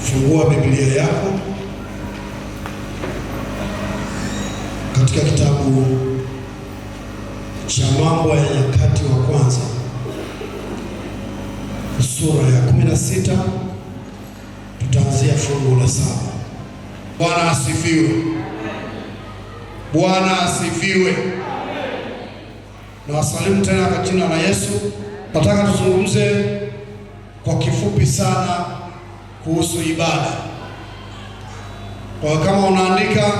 Fungua Biblia yako katika kitabu cha Mambo ya Nyakati wa Kwanza sura ya 16, tutaanzia fungu la 7. Bwana asifiwe. Bwana asifiwe. Na wasalimu tena kwa jina la Yesu. Nataka tuzungumze kwa kifupi sana kuhusu ibada. Kwa kama unaandika,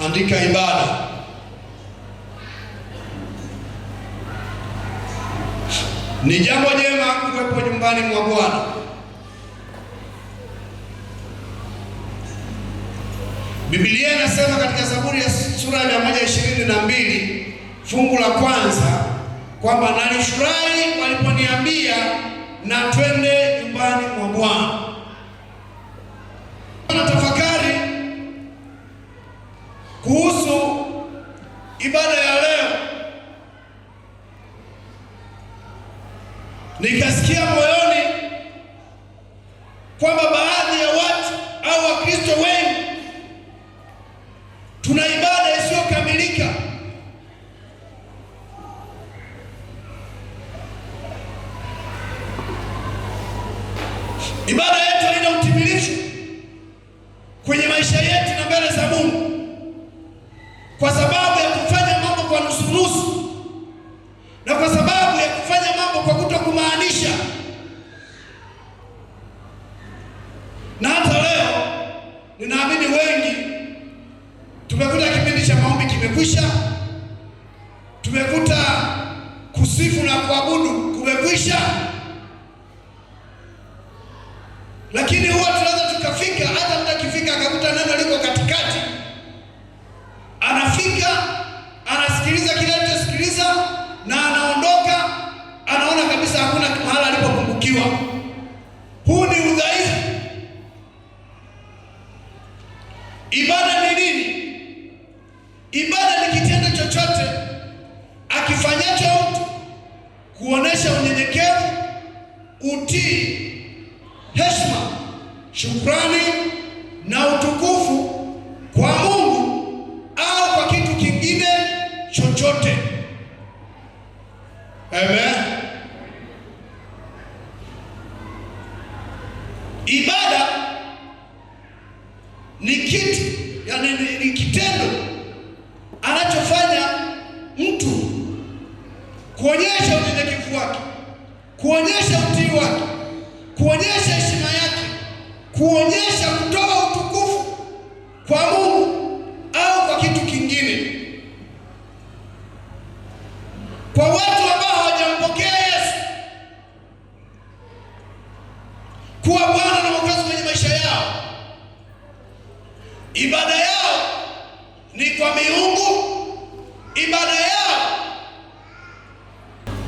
andika ibada. Ni jambo jema kuwepo nyumbani mwa Bwana. Biblia inasema katika Zaburi ya sura ya 122 fungu la 1 kwamba nalifurahi waliponiambia na twende nyumbani mwa Bwana. Natafakari kuhusu ibada ya leo, nikasikia moyoni kwamba baadhi ya watu au Wakristo wengi tuna ibada isiyokamilika. Ibada yetu haina utimilifu kwenye maisha yetu na mbele za Mungu, kwa sababu ya kufanya mambo kwa nusu na kwa sababu ya kufanya mambo kwa kutokumaanisha. Na hata leo ninaamini wengi tumekuta kipindi cha maombi kimekwisha, tumekuta kusifu na kuabudu kumekwisha, lakini huwa tunaweza tukafika, hata mtu akifika akakuta neno liko katikati, anafika anasikiliza kile alichosikiliza na anaondoka, anaona kabisa hakuna mahali alipopungukiwa. Huu ni udhaifu. Ibada ni nini? Ibada ni kitendo chochote akifanyacho mtu kuonesha unyenyekevu, utii, heshima, shukrani na utukufu kwa Mungu au kwa kitu kingine chochote. Amen. Ibada ni kitu, yani ni kitendo anachofanya mtu kuonyesha unyenyekevu wake, kuonyesha utii wake, kuonyesha heshima yake, kuonyesha kutoa utukufu kwa Mungu au kwa kitu kingine. Kwa watu ambao hawajampokea Yesu kuwa Bwana na Mwokozi kwenye maisha yao, ibada yao ni kwa miungu. Ibada yao,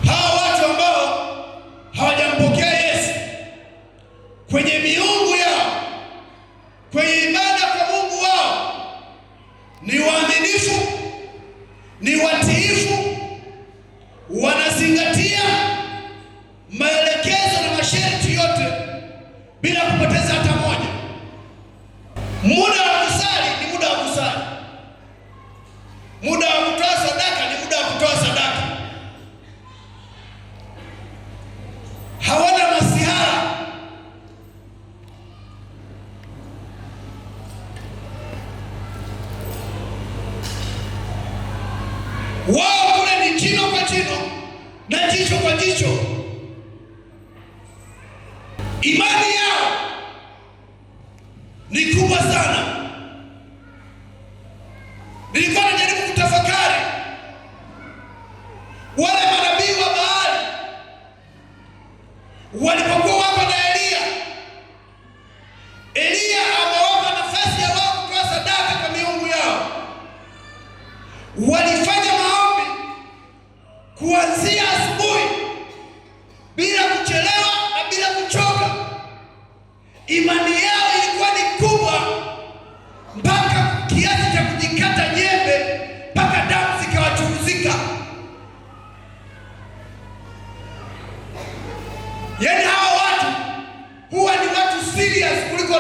hawa watu ambao hawajampokea Yesu kwenye miungu yao, kwenye ibada kwa Mungu wao, ni waaminifu, ni watiifu, wanazingatia maelekezo na masharti yote bila kupoteza hata moja. Muda wa kusali ni muda wa kusali, muda wa kutoa sadaka ni muda wa kutoa sadaka. Hawana masihara. Wao kule ni jino kwa jino na jicho kwa jicho. Imani yao ni kubwa sana. Nilikuwa najaribu kutafakari wale manabii wa Baali walipokuwa wako na Eliya amewapa nafasi ya wao kutoa sadaka kwa miungu yao. Walifanya maombi kuanzia asubuhi bila kuchelewa na bila kuchoka. Imani yao ilikuwa ni kubwa mpaka kiasi cha kujikata nyembe mpaka damu zikawachuruzika. Yaani hawa watu huwa ni watu serious kuliko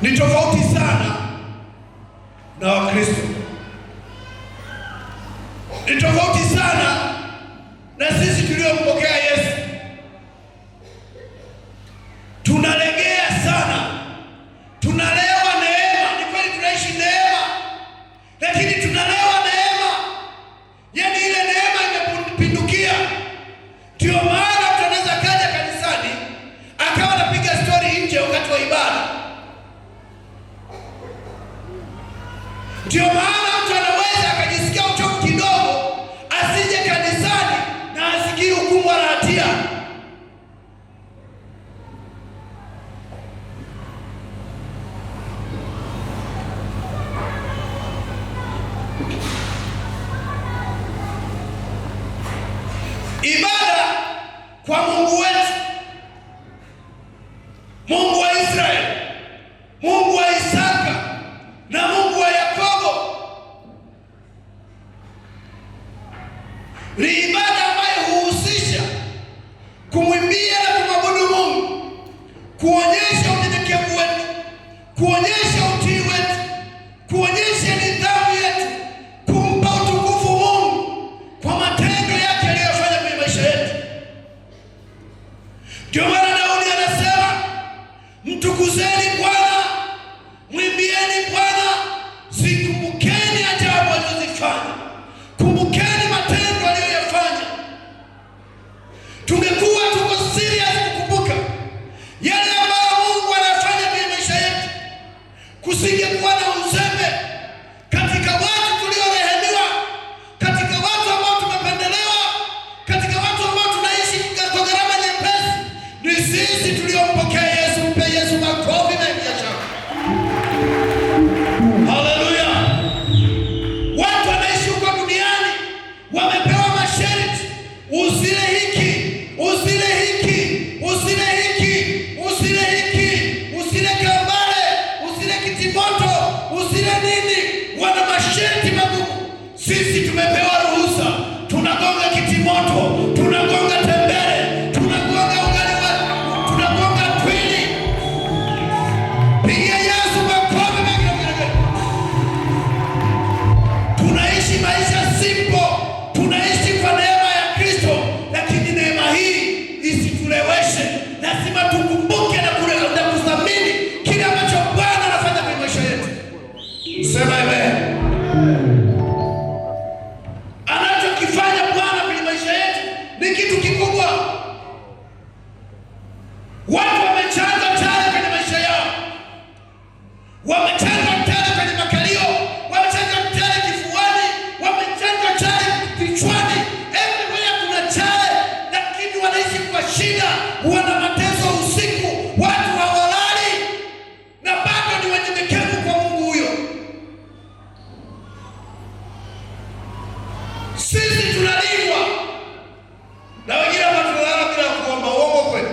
ni tofauti sana na Wakristo, ni tofauti sana na sisi tuliompokea Yesu. Tunalegea sana, tunalewa neema. Ni kweli tunaishi neema, lakini tunalewa neema, yaani ile neema imepindukia. Ndio maana mtu anaweza kaja kanisani akawa anapiga stori nje wakati wa ibada. Ndio maana mtu anaweza akajisikia uchovu kidogo asije kanisani na asikii hukumu wala hatia. Ibada kwa Mungu wetu, Mungu wa Israeli, Mungu wa Isaka na Mungu wa Yakobo, ni ibada ambayo huhusisha kumwimbia na kumwabudu Mungu, kuonyesha unyenyekevu wetu, kuonyesha utii wetu, kuonyesha nidhamu yetu, kumpa utukufu Mungu kwa matendo yake aliyofanya kwenye maisha yetu. Ndio maana Daudi anasema, mtukuzeni Bwana, mwimbieni Bwana, zikumbukeni ajabu alizozifanya, kumbukeni matendo aliyoyafanya. Tungekuwa tuko serious kukumbuka yale ambayo Mungu anafanya kwenye maisha yetu, kusingekuwa na uzembe katika watu tuliorehemiwa, katika watu ambao tumependelewa, katika watu ambao tunaishi kwa gharama nyepesi. Ni sisi tuliompokea Yesu. Mpe Yesu makofi mengi ya shangwe. Haleluya! Watu wanaishi huko duniani wamepewa masharti, usile hiki, usile hiki, usile hiki, usile hiki, usile kambale, usile kitimoto, usile nini. Wana masharti magumu. Sisi tumepewa ruhusa, tunagonga kitimoto, tunagonga tembele, tunagonga ugali, tunagonga twili. Pigia Yesu makofi mengi. Tunaishi maisha simple, tunaishi kwa neema ya Kristo, lakini neema hii isituleweshe. Lazima tukumbuke na kuthamini kile ambacho Bwana anafanya kwenye maisha yetu. Sema amen. Anachokifanya Bwana kwenye maisha yetu ni kitu kikubwa. Watu wamechanga tayari kwenye maisha yao, wamechanga tayari kwenye makalio, wamechanga tayari kifuani, wamechanga tayari kichwani, everywhere kuna tayari, lakini wanaishi kwa shida, wana mateso usiku, watu hawalali, na bado ni wanyenyekevu kwa Mungu huyo. Sisi tunalindwa na wengine wanalala bila kuomba. Uongo kweli?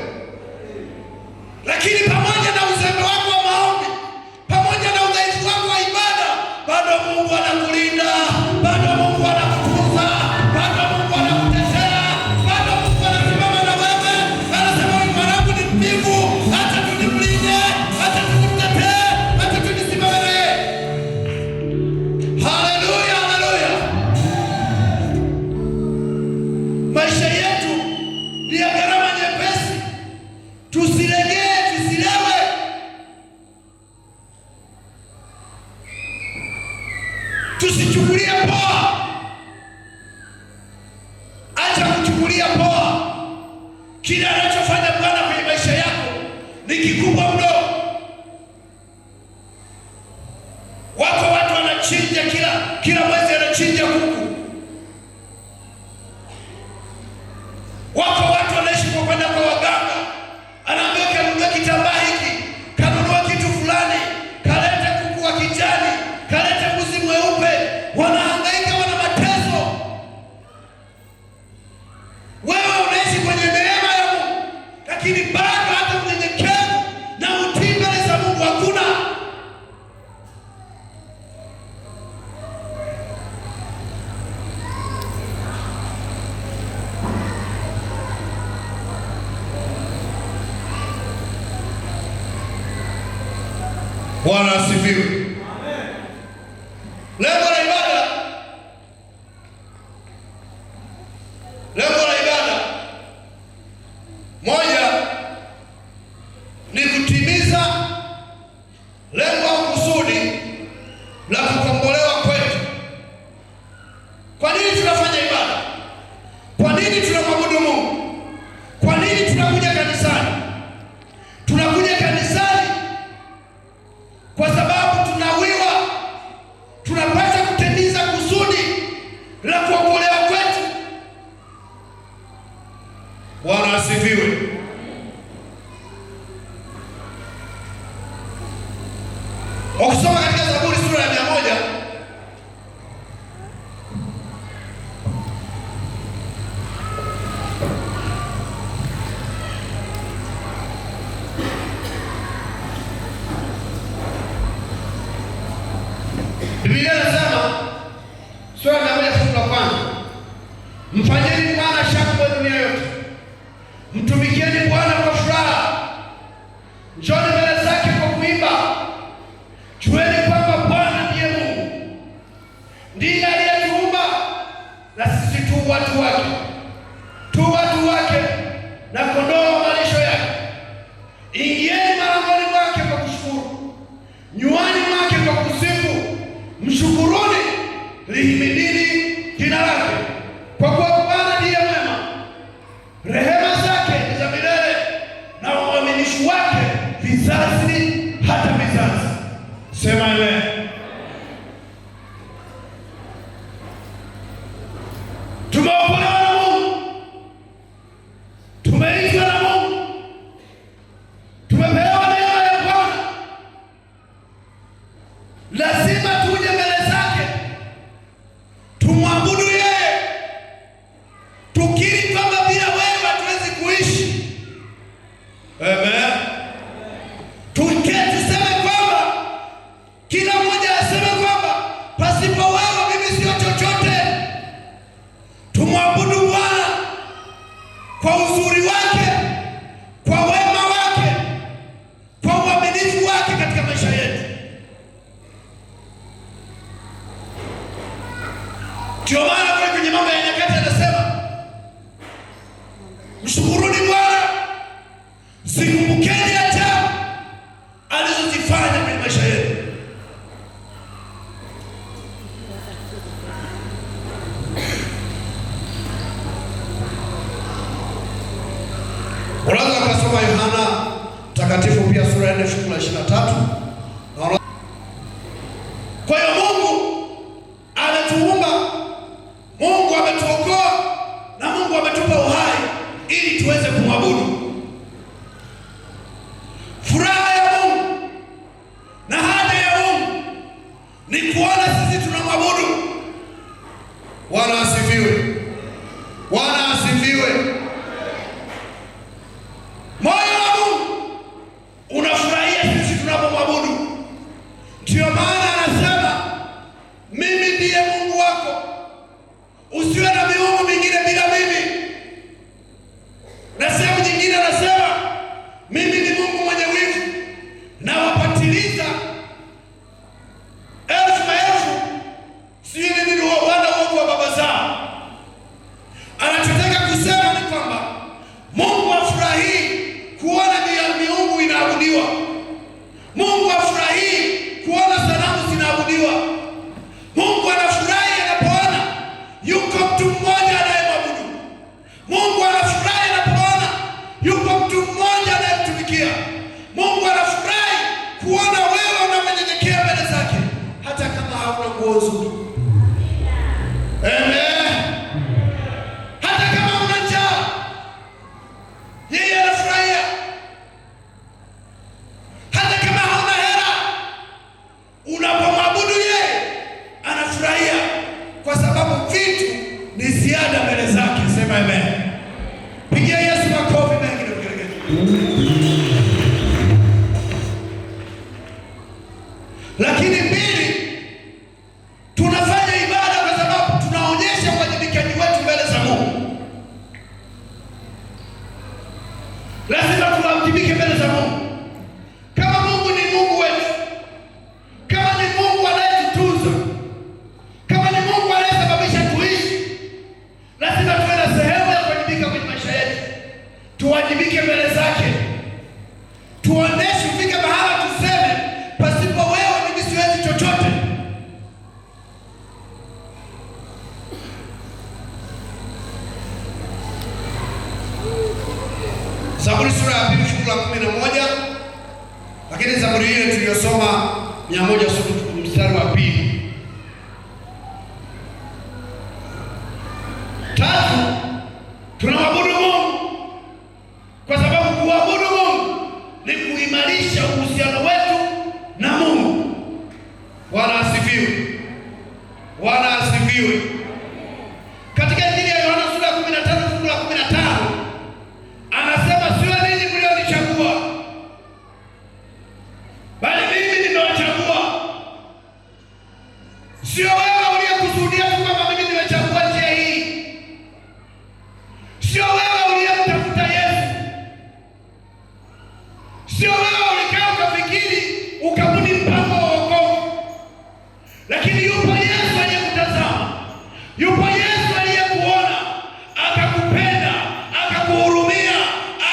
Lakini pamoja na uzembe wako wa maombi, pamoja na udhaifu wako wa ibada, bado Mungu anakulinda, bado Mungu anakutunza, bado Mungu anakutetea, bado Mungu anasimama na wewe. Anasema, mwanangu ni mvivu, hata tunimlinde, hata tunimtetee, hata tunisimame naye. Haleluya, haleluya. Maisha yetu ni ya gharama nyepesi. Tusilegee, tusilewe. Tusichukulie poa. Acha kuchukulia poa. Kile anachofanya Bwana kwenye maisha yako ni kikubwa mno. Wako watu wanachinja kila mwezi, anachinja kuku. Wako watu wanaishi kwa kwenda kwa waganga, anaambia kanunua kitambaa hiki, kanunua kitu fulani, kalete kuku wa kijani, kalete mbuzi mweupe. Wanahangaika, wana mateso. Wewe unaishi kwenye neema ya Mungu, lakini bado hata unyenyekevu na utii mbele za Mungu hakuna. Bwana asifiwe. Lengo la ibada, moja ni kutimiza lengo au kusudi la kukombolewa kwetu. Kwa nini tunafanya ibada? Kwa nini tunamwabudu Mungu? Kwa nini tunakuja kanisani? Tunakuja kanisani kwa sababu tunapata kutimiza kusudi la kuokolewa kwetu. Bwana asifiwe. Ukisoma katika Zaburi sura ya 100 Biblia inasema, sura ya 100 fungu la kwanza, mfanyeni Bwana shangwe dunia yote, mtumikieni Bwana kwa furaha, njoni mbele zake kwa kuimba. Jueni kwamba Bwana ndiye Mungu, ndiye aliyetuumba na sisi tu watu wake na kondoo wa malisho yake. Ingieni malangoni mwake kwa kushukuru, nywani mwake kwa kusifu. Mshukuruni, lihimidini jina lake, kwa kuwa Bwana ndiye mwema, rehema zake ni za milele, na uaminifu wake vizazi hata vizazi. Sema amen. Tumeokolewa na Mungu, tumeitwa na Mungu, tumepewa neema ya Bwana. Lazima tuje mbele zake, tumwabudu yeye, tukiri kwamba bila wewe hatuwezi kuishi. Amen. Tuseme kwamba kila mmoja aseme kwamba pasipo wewe mimi sio chochote. Tumwabudu Bwana kwa uzuri wake, kwa wema wake, kwa uaminifu wake katika maisha yetu. Ndio maana kwenye Mambo ya Nyakati anasema, mshukuruni Bwana, zikumbukeni ajabu alizozifanya kwenye maisha yetu. Unaweza kusoma Yohana Mtakatifu pia sura ya 4 fungu la 23. Kwa hiyo Mungu ametuumba, Mungu ametuokoa, na Mungu ametupa uhai ili tuweze kumwabudu. Furaha ya Mungu na haja ya Mungu ni kuona sisi tunamwabudu. Bwana asifiwe. Bwana asifiwe. Moyo wa Mungu unafurahia sisi tunapomwabudu. Ndio maana anasema, mimi ndiye Mungu wako, usiwe na miungu mingine bila mimi. Na sehemu nyingine anasema, mimi ni Mungu mwenye wivu, na wapatiliza elfu maelfu, si mimi ni wana uovu wa baba zao. Anachotaka kusema ni kwamba Mungu afurahii kuona miungu inaabudiwa. Mungu afurahii kuona sanamu zinaabudiwa. Mungu anafurahi anapoona yuko mtu mmoja anayemwabudu. Mungu anafurahi anapoona yuko mtu mmoja anayemtumikia. Mungu anafurahi kuona wewe unamenyenyekea mbele zake, hata kama hauna nguo nzuri. Amen. Hata kama una njaa, yeye anafurahia. Hata kama hauna hela, unapomwabudu yeye anafurahia, kwa sababu vitu ni ziada mbele zake. Sema amen. Pigia Yesu makofi mengi na vigelegele. Lakini pili, tunafanya ibada kwa sababu tunaonyesha uwajibikaji wetu mbele za Mungu. Lazima tuwajibike mbele za Mungu. Kama Mungu ni Mungu wetu, tuwajibike mbele zake, tuoneshe, ufike mahala tuseme, pasipo wewe mimi siwezi chochote. Zaburi sura ya 2 fungu la 11, lakini Zaburi ile tuliyosoma 100 mstari wa 2. Tatu, tunaabudu Mungu kwa sababu kuabudu Mungu ni kuimarisha uhusiano wetu na Mungu. Bwana asifiwe. Bwana asifiwe. Katika Injili ya Yohana sura ya 15 fungu la 15 anasema, sio ninyi mlionichagua, bali mimi nimewachagua. Sio wewe uliyekusudia kwamba mimi nimechagua njia hii. Sio wewe uliyemtafuta Yesu. Sio wewe ulikaa ukafikiri ukabuni mpango wa wokovu. Lakini yupo Yesu aliyekutazama. Yupo Yesu aliyekuona, akakupenda, akakuhurumia,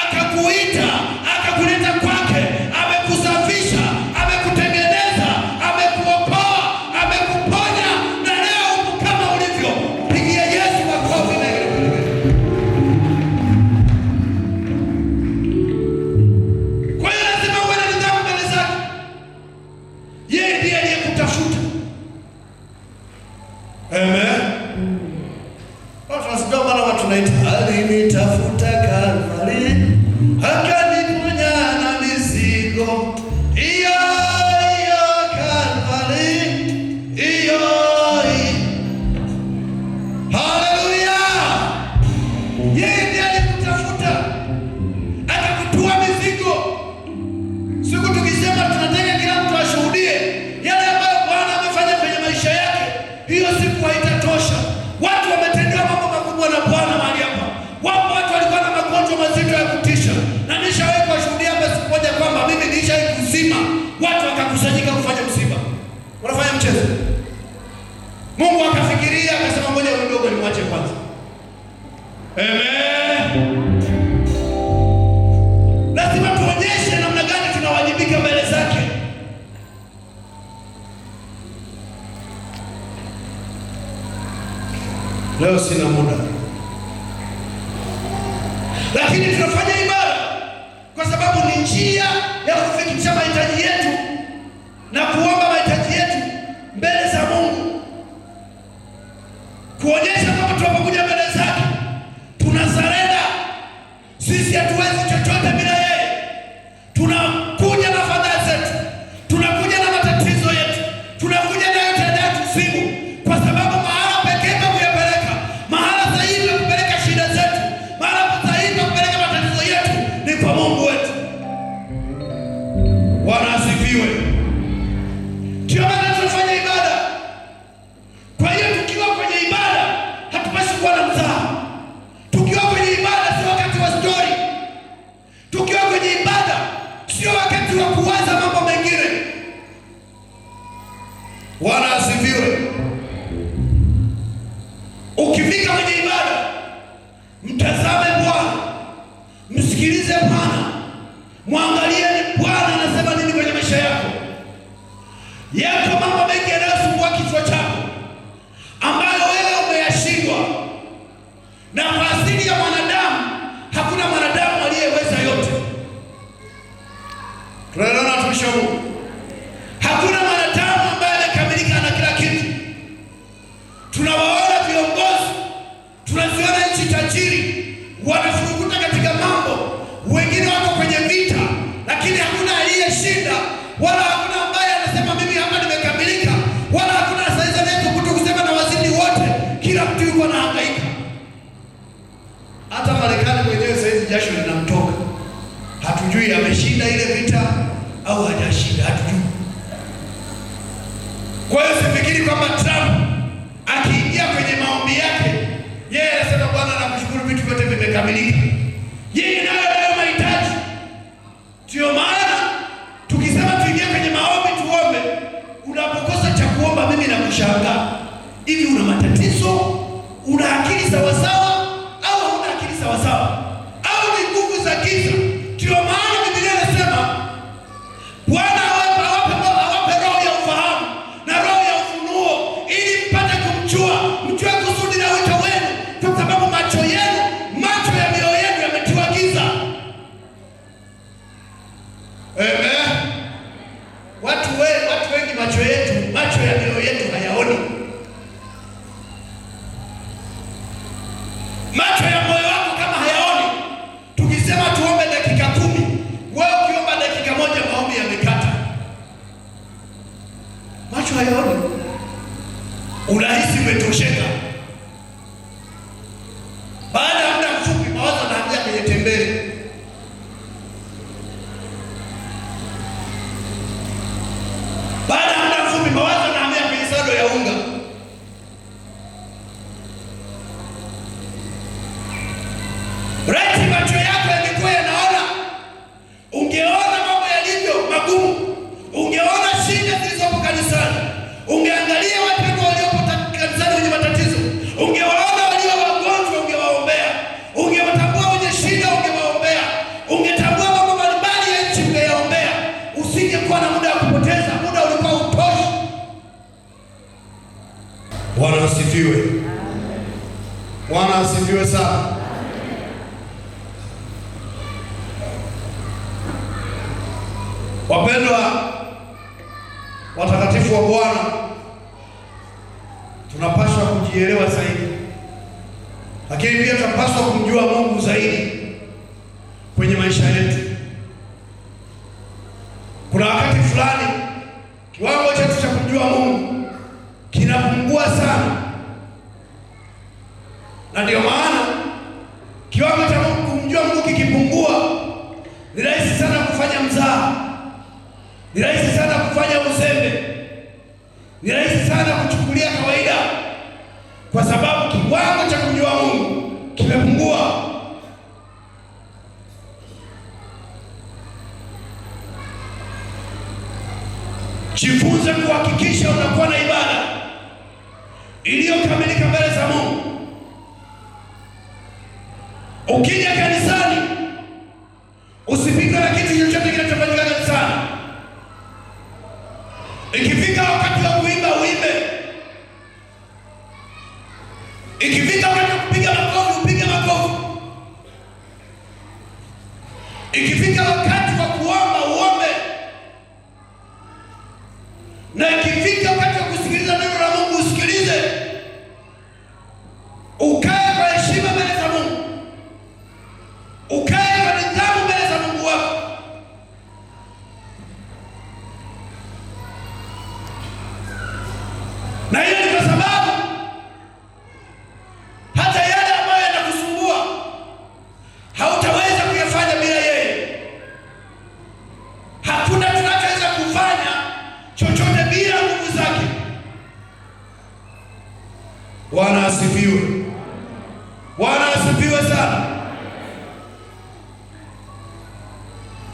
akakuita, akakuleta kwake, amekusafisha, amekutengeneza, amekuokoa, amekuponya, na leo uko kama ulivyo. Pigia Yesu makofi na kwa hiyo lazima uwe na nidhamu mbele zake. Yeye ndiye aliyekutafuta. Amen. Tunasikia bwana, watu tunaita alinitafuta Kalvari, akaniponya na mizigo. Iyo Kalvari, iyo. Haleluya. Yeye ndiye alikutafuta, akakutua mizigo. Siku tukisema tunataka kila mtu ashuhudie yale ambayo Bwana amefanya kwenye maisha yake, hiyo siku haitatosha. Watu wametendewa mambo makubwa na Bwana mahali hapa. Wapo watu walikuwa na magonjwa mazito ya kutisha, na nishawahi kuwashuhudia hapa siku moja kwamba mimi nilishawahi kuzima, watu wakakusanyika kufanya msiba. Wanafanya mchezo. Mungu akafikiria akasema, ngoja mdogo nimwache kwanza. Amen. Lazima tuonyeshe namna gani tunawajibika mbele zake. Leo sina muda, lakini tunafanya ibada kwa sababu ni njia ya kufikisha mahitaji yetu na kuomba mahitaji yetu mbele za Mungu, kuonyesha kwamba tunapokuja mbele zake tunasarenda. Sisi hatuwezi chochote bila yeye. Tunakuja na fadhaa zetu, tunakuja na matatizo yetu, tunakuja na yote yanayotusibu, kwa sababu mahala pekee pa kuyapeleka, mahala sahihi pa kupeleka shida zetu, mahala sahihi pa kupeleka matatizo yetu ni kwa Mungu wetu. Bwana asifiwe. Ndio maana tunafanya ibada. Kwa hiyo tukiwa kwenye ibada hatupaswi kuwa na mzaha. Tukiwa kwenye ibada sio wakati wa story. Tukiwa kwenye ibada sio wakati wa kuwaza mambo mengine. Bwana asifiwe. Ukifika kwenye ibada, mtazame Bwana, msikilize Bwana, mwangalieni Bwana anasema nini kwenye maisha yako. Yako mambo mengi yanayosumbua kichwa chako ambayo wewe umeyashindwa, na kwa asili ya mwanadamu hakuna mwanadamu aliyeweza yote. Tunaelewana watumishi wa Mungu? Hakuna mwanadamu ambaye amekamilika na kila kitu. Tunawaona viongozi, tunaziona nchi tajiri wanafurukuta katika mambo, wengine wako kwenye vita, lakini hakuna aliyeshinda, wala hakuna ambaye anasema mimi hapa nimekamilika, wala hakuna saizi anayethubutu kusema na wazidi wote. Kila mtu yuko anahangaika. Hata Marekani mwenyewe saizi jasho linamtoka, hatujui ameshinda ile vita au hajashinda, hatujui. Kwa hiyo sifikiri kwamba Trump akiingia kwenye maombi yake, yeye anasema Bwana nakushukuru vitu vyote vimekamilika. Yeye nayo mahitaji. Ndio maana tukisema tuingie kwenye maombi tuombe, unapokosa cha kuomba mimi nakushangaa. Hivi una matatizo? Una akili sawa sawa au huna akili sawa sawa? Au ni nguvu asifiwe sana. Wapendwa watakatifu wa Bwana, tunapaswa kujielewa zaidi, lakini pia tunapaswa kumjua Mungu zaidi kwenye maisha yetu. Kuna wakati fulani kiwango chetu cha kumjua Mungu kinapungua sana, na ndio maana kiwango cha kumjua Mungu kikipungua, ni rahisi sana kufanya mzaha, ni rahisi sana kufanya uzembe, ni rahisi sana kuchukulia kawaida, kwa sababu kiwango cha kumjua Mungu kimepungua. Jifunze kuhakikisha unakuwa na ibada iliyokamilika mbele za Mungu. Ukija kanisani, usipitwe na kitu chochote kinachofanyika kanisani. Ikifika wakati wa kuimba, uimbe. Ikifika wakati wa kupiga makofi, upige makofi. Ikifika wakati wa kuomba, uombe. Na ikifika wakati wa kusikiliza neno la Mungu, usikilize. Ukae kwa heshima mbele za Mungu, ukae kwa nidhamu mbele za Mungu wako. Na hiyo ni kwa sababu hata yale ambayo yanakusumbua hautaweza kuyafanya bila yeye. Hakuna tunachoweza kufanya chochote bila nguvu zake. Bwana asifiwe. Bwana asifiwe sana.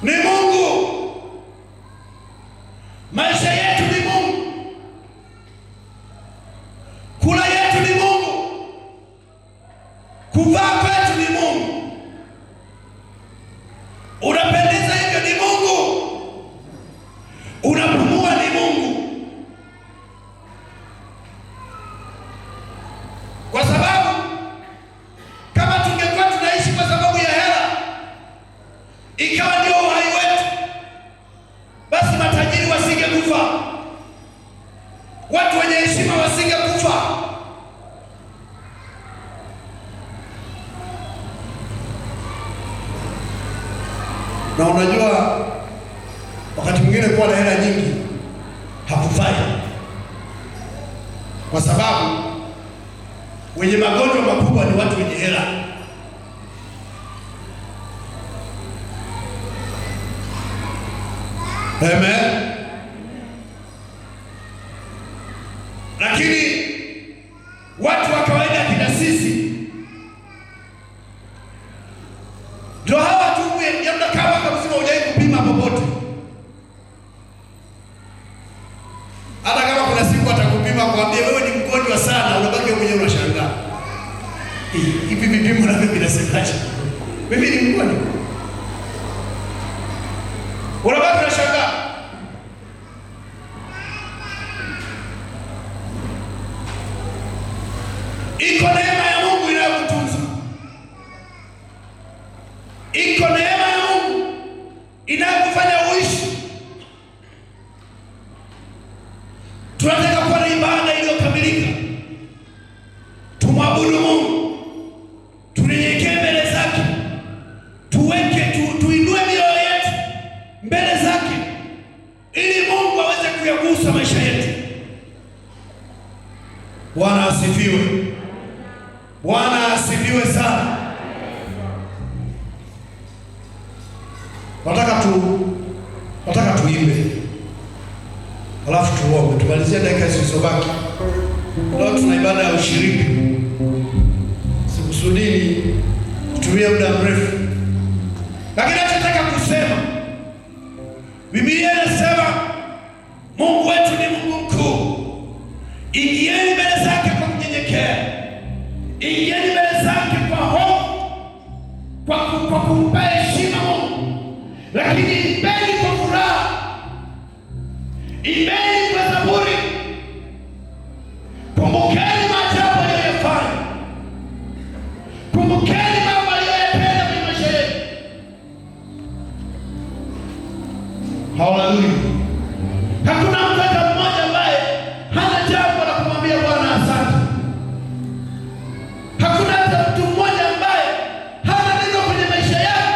Ni Mungu. Maisha yetu ni Mungu. Kula yetu ni Mungu. Kuvaa kwetu ni Mungu. Unapendeza hivyo ni Mungu. Unapumua ni Mungu. Kwa sababu kama tungekuwa tunaishi kwa sababu ya hela, ikawa ndio uhai wetu, basi matajiri wasingekufa, watu wenye heshima wasingekufa. Na unajua wakati mwingine kuwa na hela nyingi hakufai, kwa sababu wenye magonjwa makubwa ni watu wenye hela. Amen. Lakini watu wa kawaida kina sisi ndio hawa tu, mnakaa mwaka mzima hujawahi kupima popote. Hata kama kuna siku atakupima kwambia wewe ni mgonjwa sana, unabaki mwenyewe unashangaa. Hivi vipimo na mimi nasemaje? Mimi ni mgonjwa. Unabaki unashangaa. Iko neema ya Mungu inayokutunza. Iko neema ya Mungu inayokufanya uishi. Tunataka kuwa na ibada iliyokamilika. Tumwabudu Mungu, tunyenyekee mbele zake, tuinue mioyo yetu mbele zake, ili Mungu aweze kuyagusa maisha yetu. Bwana asifiwe. Bwana asifiwe sana. Nataka tuimbe, alafu tuombe, tumalizie dakika zilizobaki. Leo tuna ibada ya ushiriki. Sikusudii kutumia muda mrefu, lakini nataka kusema, Biblia inasema Mungu wetu ni Mungu mkuu. Ingieni mbele zake kwa kunyenyekea, ingieni mbele zake kwa hofu, kwa kumpa heshima Mungu, lakini imbeni kwa furaha, imbeni kwa zaburi. Kumbukeni maajabu aliyofanya, Haleluya. Hakuna mtu hata mmoja ambaye hana jambo la kumwambia Bwana asante. Hakuna hata mtu mmoja ambaye hana neno kwenye maisha yake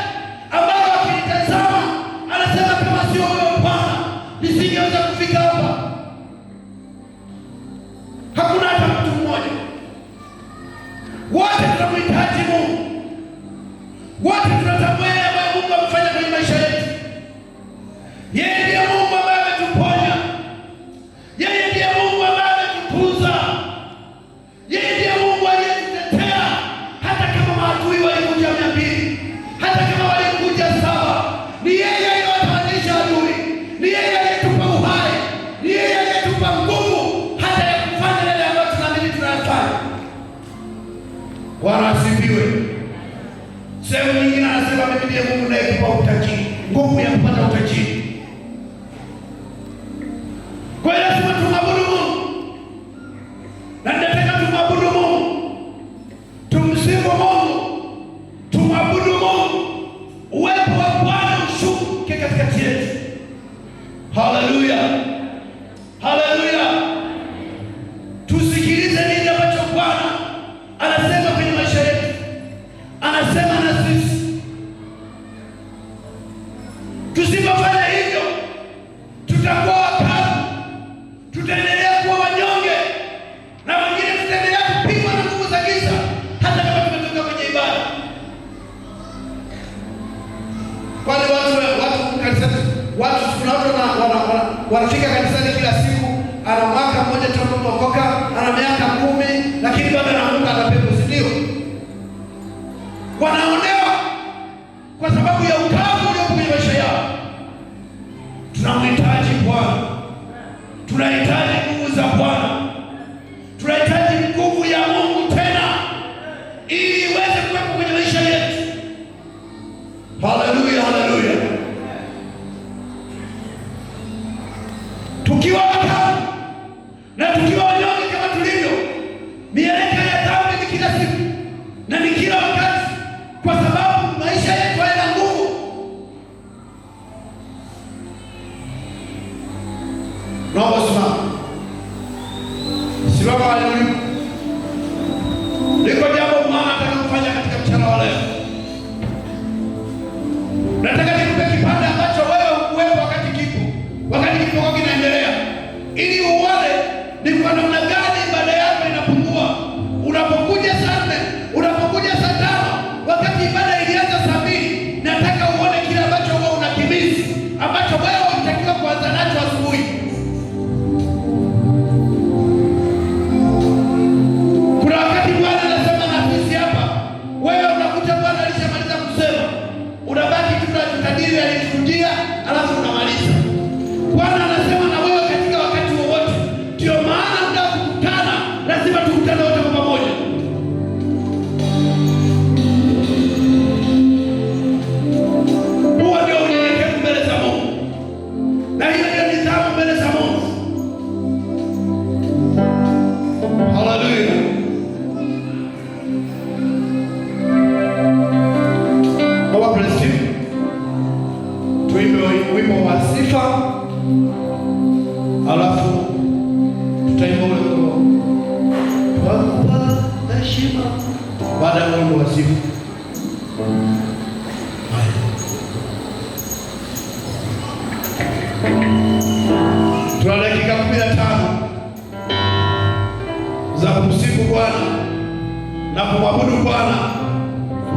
ambao akitazama anasema kama sio huyo Bwana nisingeweza kufika hapa. Hakuna hata mtu mmoja. Wote tunamhitaji Mungu. Wote tunatambua yale ambayo Mungu amefanya kwenye maisha yetu. Yeye ndiye Mungu ambaye ametuponya. Yeye ndiye Mungu ambaye ametukuza. Yeye ndiye Mungu aliyetutetea hata kama maadui walikuja 200, hata kama walikuja 7. Ni yeye aliyewatanisha adui. Ni yeye aliyetupa uhai. Ni yeye aliyetupa nguvu hata ya kufanya yale ambayo tunaamini tunayafanya. Bwana asifiwe. Sehemu nyingine anasema mimi ndiye Mungu anayekupa utajiri, nguvu ya kupata utajiri. Kwa hiyo lazima tumwabudu Mungu. Na nataka tumwabudu Mungu. Tumsifu Mungu. Tumwabudu Mungu. Uwepo wa Bwana ushuke katikati yetu. Haleluya. Haleluya. Tusikilize nini ambacho Bwana anasema kwenye maisha yetu. Anasema na sisi. Tusipofanya hivyo tutakuwa wakavu, tutaendelea kuwa wanyonge, na wengine tutaendelea kupigwa na nguvu za giza hata kama tumetoka kwenye ibada. Kwani watu kanisani, kuna watu wanafika kanisani kila siku, ana mwaka mmoja tu kuokoka, ana miaka 10, lakini bado anaanguka na pepo, si ndio? Wanaonewa kwa sababu ya ukavu ulio kwenye maisha yao. Tunamhitaji Bwana. Tunahitaji nguvu za Bwana. Tunahitaji nguvu ya Mungu tena ili iweze kuwepo kwenye maisha yetu. Haleluya, haleluya. Tukiwa wakavu na tukiwa wanyonge kama tulivyo, mieleka ya dhambi ni kila siku na ni kila wakati, kwa sababu maisha yetu hayana nguvu. Naomba simama. Simama haleluya. Liko jambo Bwana anataka kufanya katika mchana wa leo. Nataka nikupe kipande ambacho wewe hukuwepo wakati kipo kinaendelea, ili uone ni kwa namna gani ibada yako inapungua. Unapokuja saa 4, unapokuja saa 5, wakati ibada ilianza saa 2, nataka uone kile ambacho wewe unakimizi, ambacho wewe unatakiwa kuanza nacho asubuhi. Kuna wakati Bwana anasema na sisi hapa, wewe unakuta Bwana alishamaliza kusema, unabaki tu tunajitadili alikujia, alafu unamaliza. Bwana anasema na wewe katika wakati wowote. Ndio maana muda wa kukutana lazima tukutane wote kwa pamoja. Huo ndio unyenyekevu mbele za Mungu, na hiyo ndio nidhamu mbele za Mungu. Haleluya. Baba Kristo, tuimbe wimbo wa sifa, alafu tutaimba wimbo wa heshima baada ya wimbo wa sifa. Tuna dakika 15 za kumsifu Bwana na kumwabudu Bwana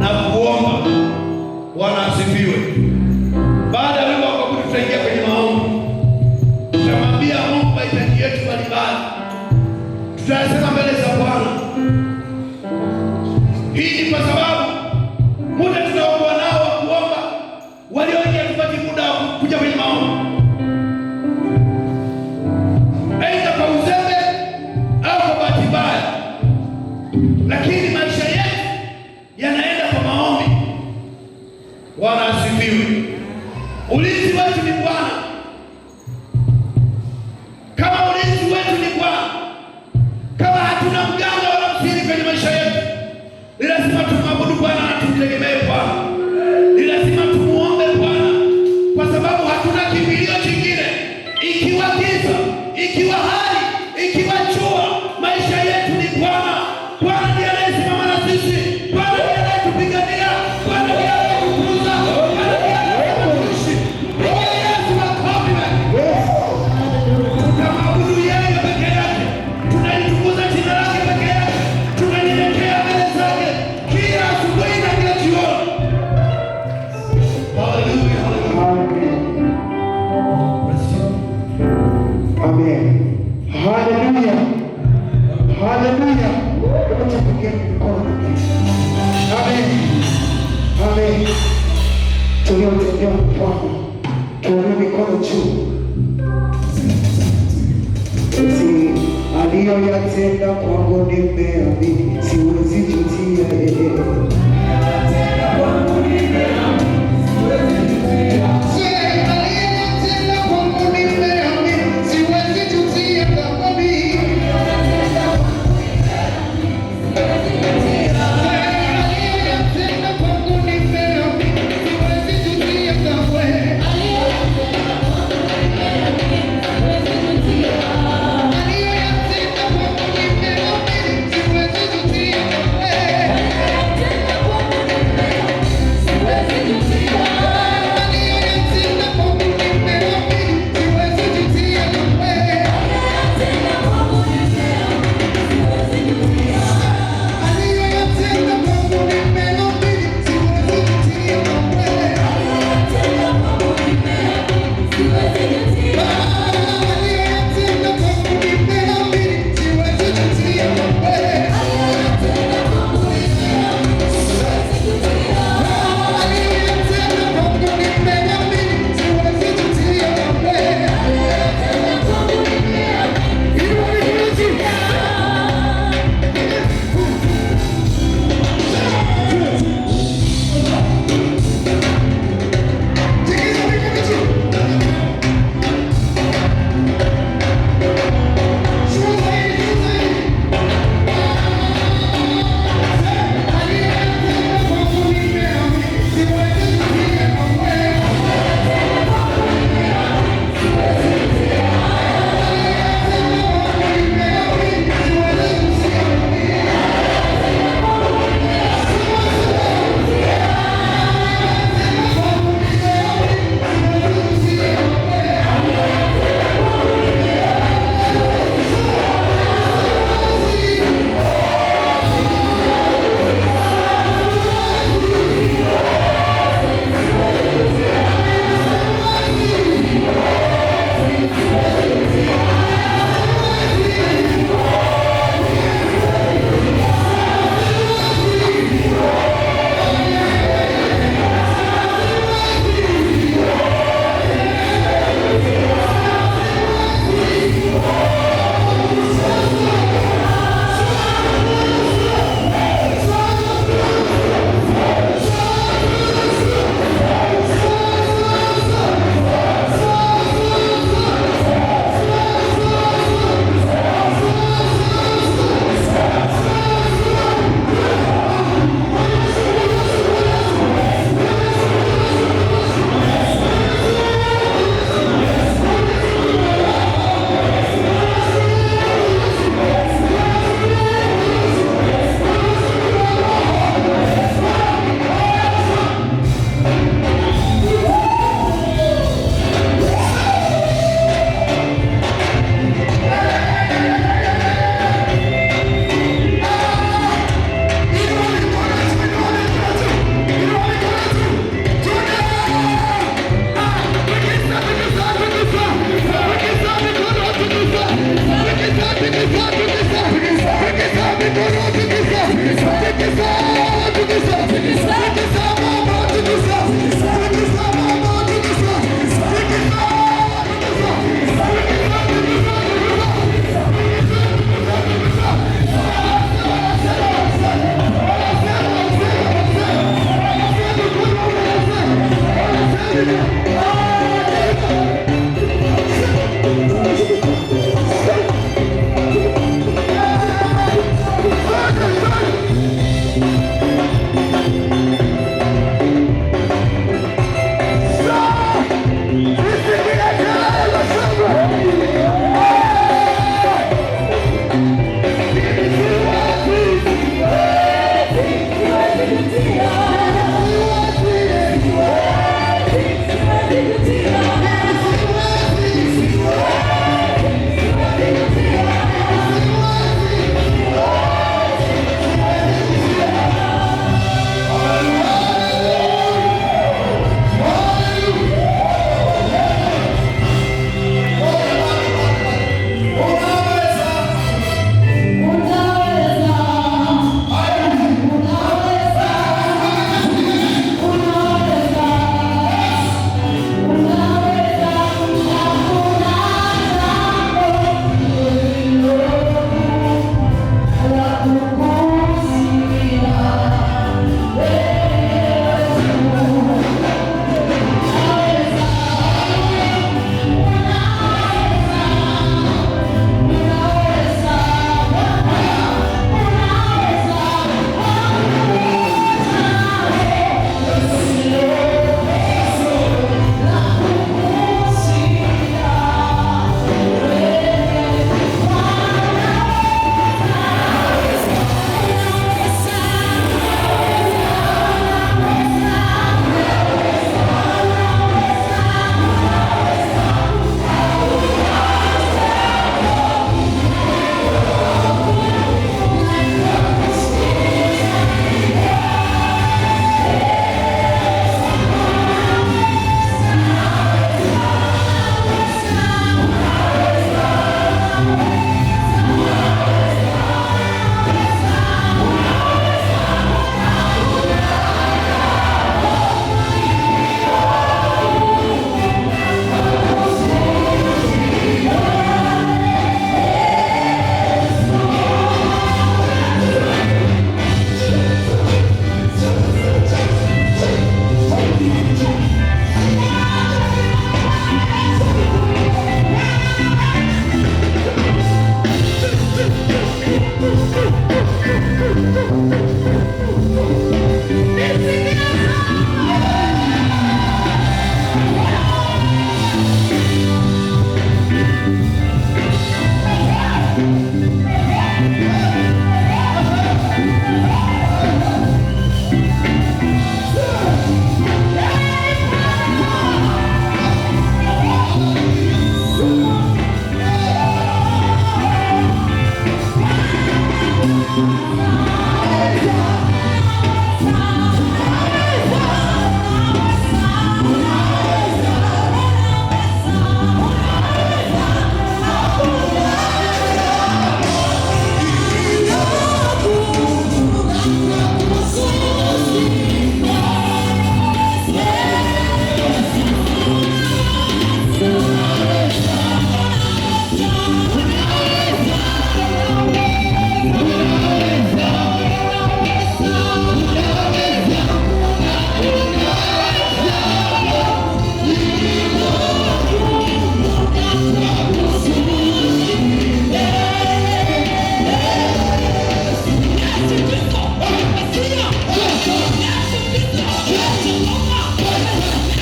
na kuomba. Bwana asifiwe. Baada ya wimbo wa kuabudu tutaingia kwenye maombi. Tutamwambia Mungu mahitaji yetu mbalimbali, tutayasema mbele za Bwana. Hii ni kwa sababu muda tunaokuwa nao wa kuomba, walio wengi hatupati muda wa kuja kwenye maombi, aidha kwa uzembe au kwa bahati mbaya, lakini maisha yetu yanaenda kwa maombi. Bwana asifiwe. Ulinzi wetu ni Bwana. Kama ulinzi wetu ni Bwana, kama hatuna mganga wala msiri kwenye maisha yetu, ni lazima tumwabudu Bwana na tumtegemee Bwana. Ni lazima tumuombe Bwana, kwa sababu hatuna kimbilio ikiwa hali, ikiwa jua, maisha yetu ni Bwana. Bwana ndiye anayesimama na sisi. Bwana ndiye anayetupigania. Bwana ndiye anayetukuza. Bwana ndiye anayetuishi. Pigia Yesu makofi. Tunamwabudu yeye peke yake. Tunalitukuza jina lake peke yake. Tunanyenyekea mbele zake kila asubuhi na kila jioni. Hallelujah. Amen. Hallelujah. Hallelujah. Amen. Amen. Tuliotembea mpaka tuone mikono juu. Aliyoyatenda kwangu nimeamini, siwezi jutia yeye.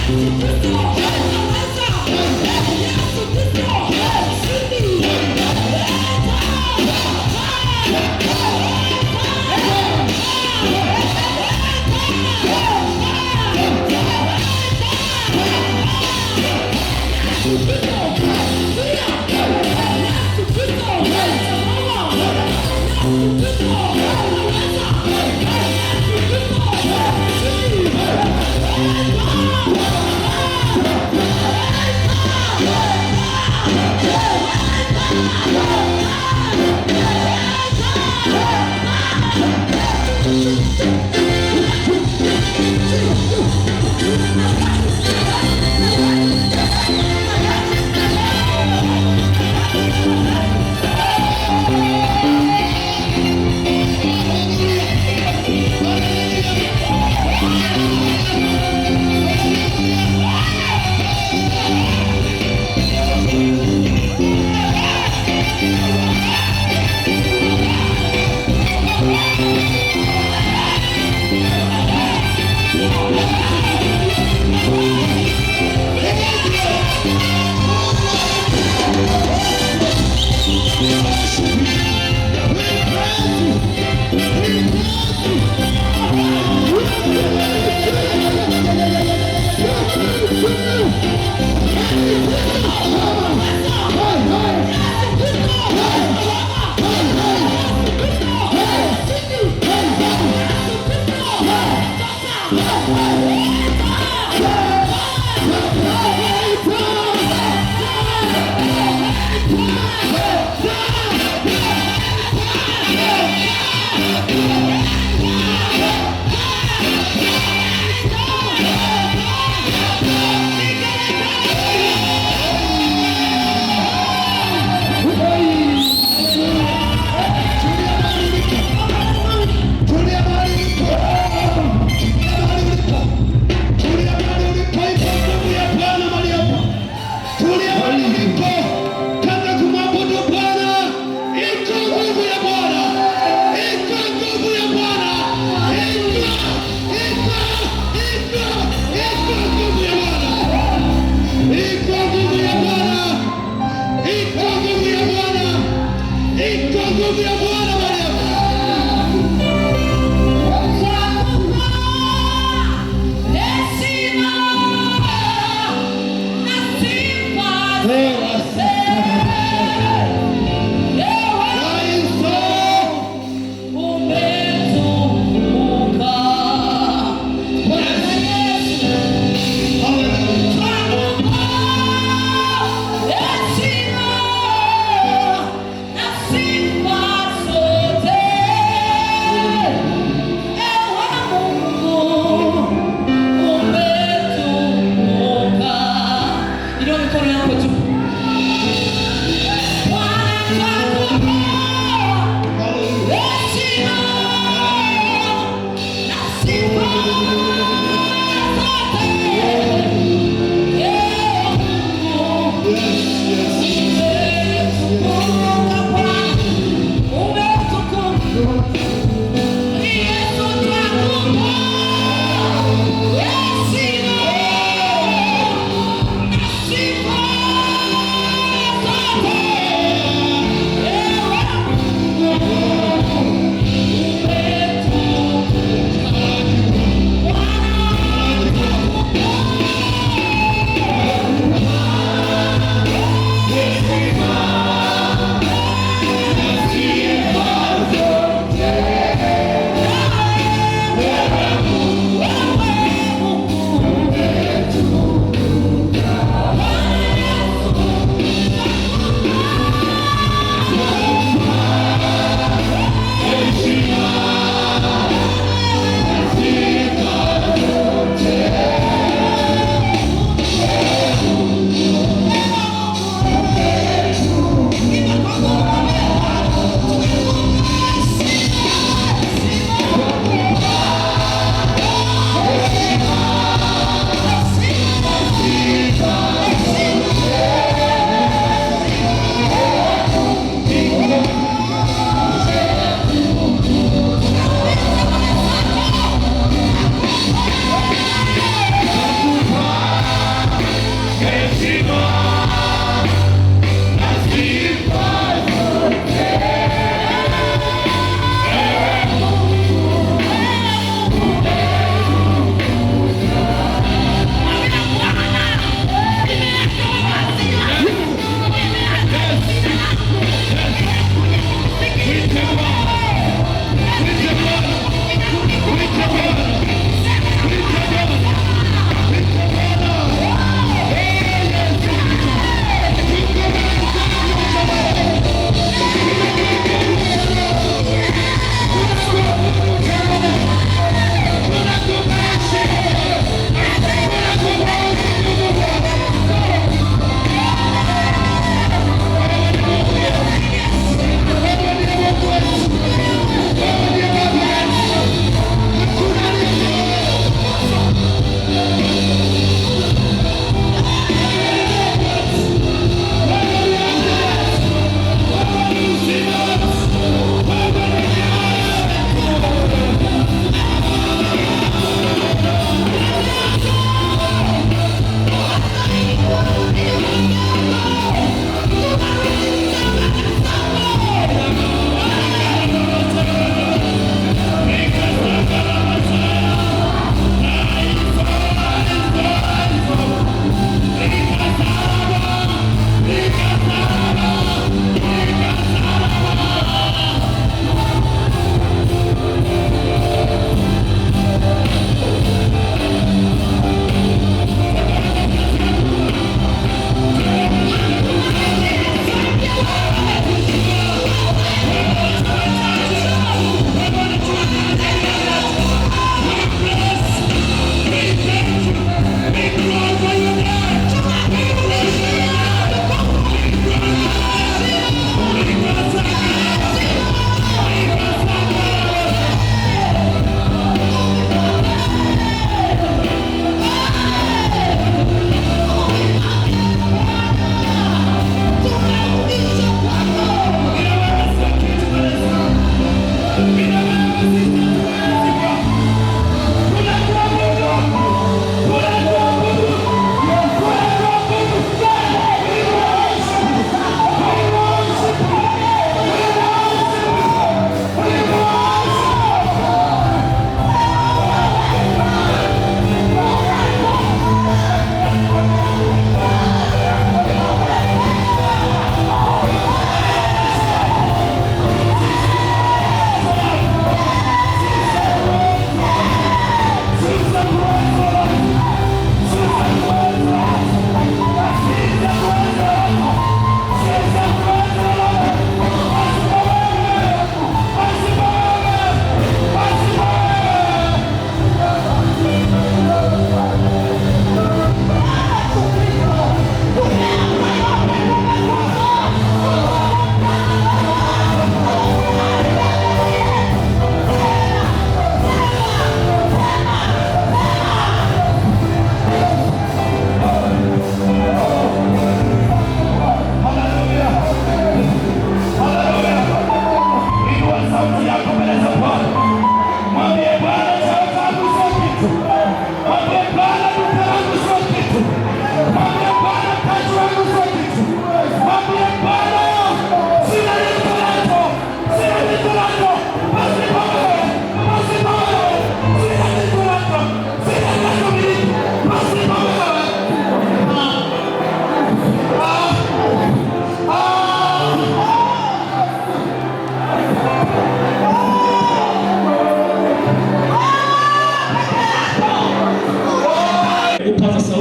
Yesu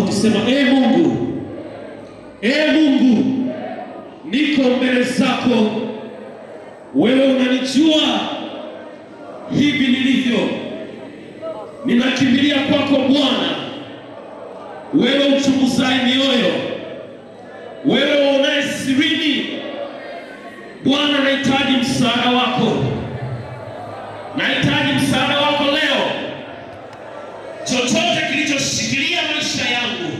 Sema, Mungu, Mungu, niko mbele zako, wewe unanijua hivi nilivyo, ninakimbilia kwako Bwana, wewe uchunguzaye mioyo, wewe unaye sirini. Bwana, nahitaji msaada wako, nahitaji msaada wako leo. Chochote kilichoshikilia maisha yangu,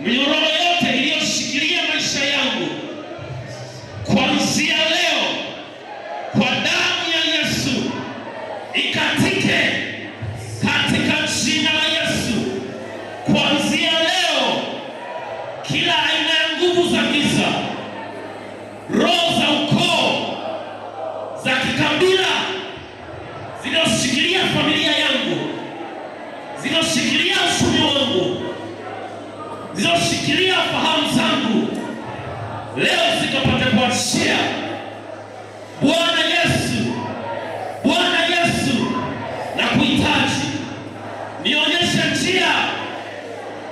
minyororo yote iliyoshikilia maisha yangu, kuanzia leo kwa damu ya Yesu ikatike katika jina la Yesu. Kuanzia leo kila aina ya nguvu za giza, roho za ukoo, za kikabila zinazoshikilia familia yangu, zinazoshikilia uchumi wangu, zinazoshikilia fahamu zangu, leo zikapate kuachia. Bwana Yesu, Bwana Yesu, na kuhitaji nionyeshe njia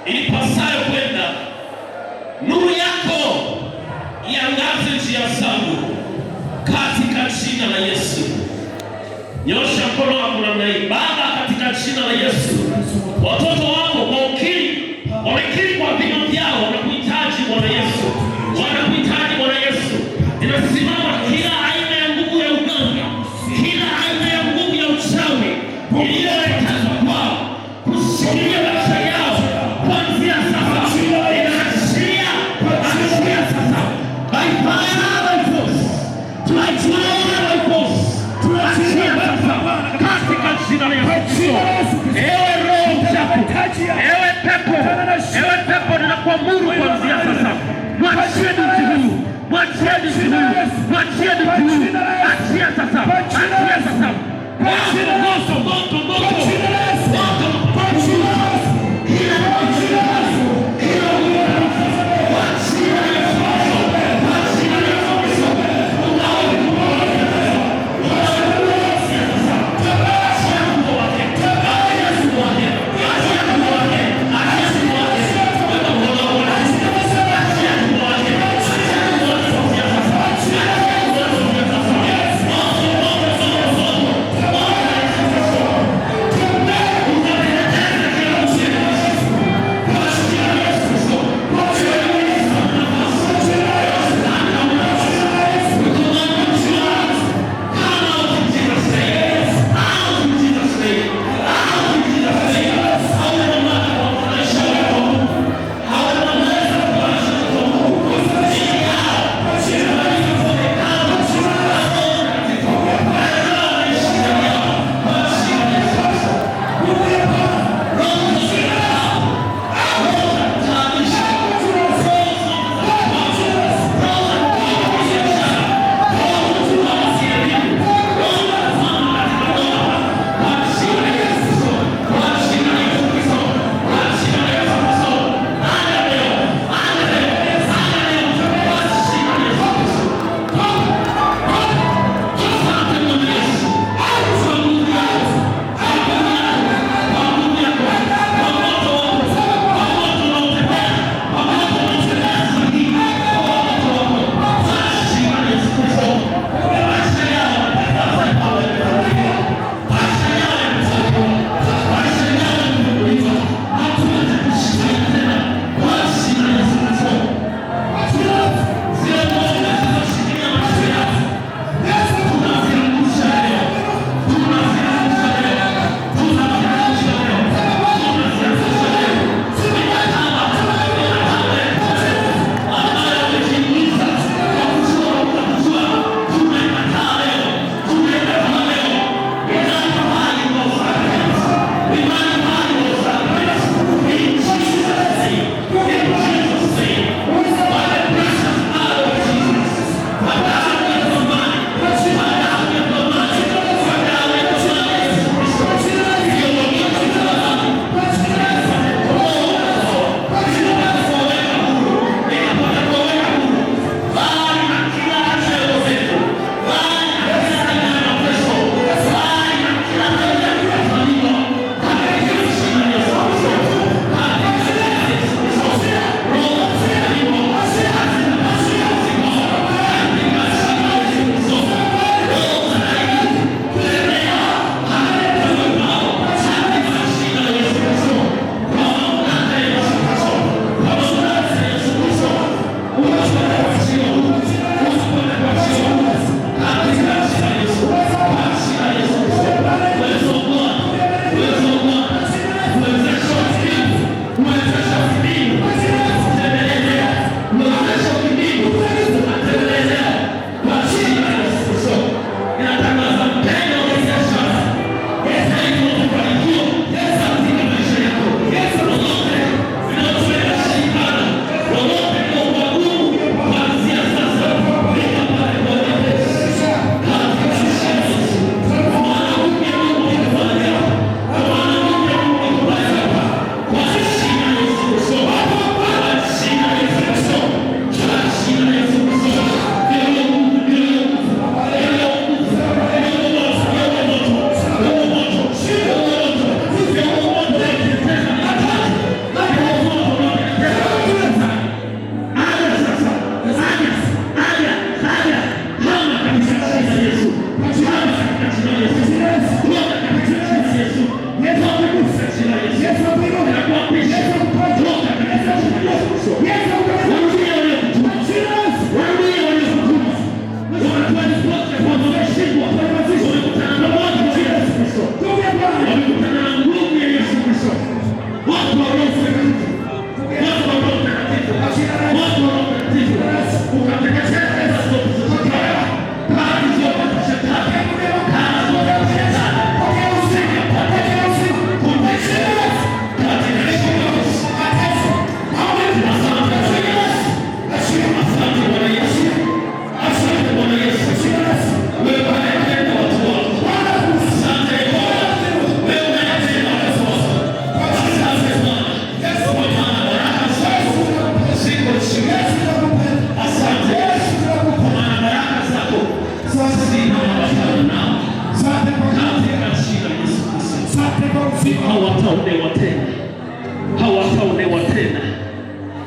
ilipasayo kwenda. Nuru yako iangaze njia zangu katika jina la Yesu. Nyosha mkono wako namna hii. Baba, katika jina la Yesu, watoto wako wamekiri kwa vinywa vyao, wanakuhitaji Bwana Yesu, wanakuhitaji Bwana Yesu. Ninasimama kila aina ya nguvu ya uganga, kila aina ya nguvu ya uchawi iliyoelekezwa kwao kushikilia maisha yao kuanzia sasa, inaashiria sasa by fire by force, tunajiona by force, tunajiona sasa katika jina la Yesu. Ewe roho mchafu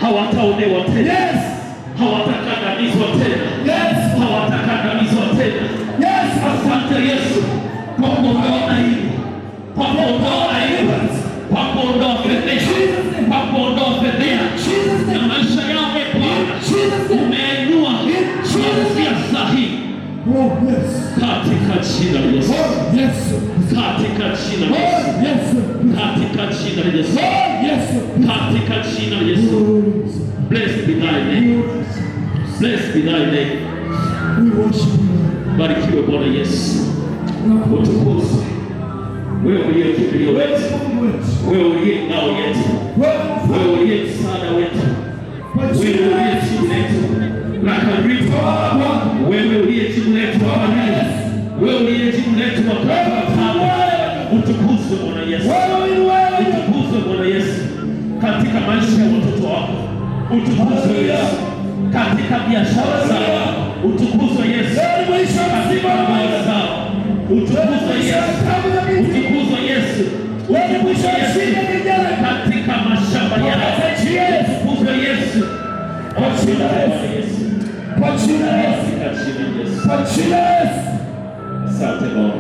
hawataonewa tena. Yes. Hawatakandamizwa tena. Yes. Hawatakandamizwa tena. Yes. Asante Yesu kwa kuondoa aibu, kwa kuondoa aibu, kwa kuondoa fedheha, kwa kuondoa fedheha na maisha yao. Bwana umeinua kuanzia sahihi katika jina la Yesu, katika jina la Yesu, katika jina la Yesu, katika jina la Yesu. Blessed be thy name, blessed be thy name. Barikiwe Bwana Yesu, utukuzwe wewe uliye kimbilio letu, wewe uliye ngao yetu, wewe uliye msaada wetu, wewe uliye jibu letu la karibu, wewe uliye jibu letu la karibu, wewe uliye jibu letu wakati wa taabu. Utukuzwe Bwana Yesu, utukuzwe Bwana Yesu katika maisha ya watoto wako, utukuzwe Yesu katika biashara zao, utukuzwe Yesu katika ndoa zao, utukuzwe Yesu, utukuzwe Yesu, utukuzwe Yesu katika mashamba yao, utukuzwe Yesu kwa jina la Yesu, kwa jina la Yesu, kwa jina la Yesu. Asante Bwana.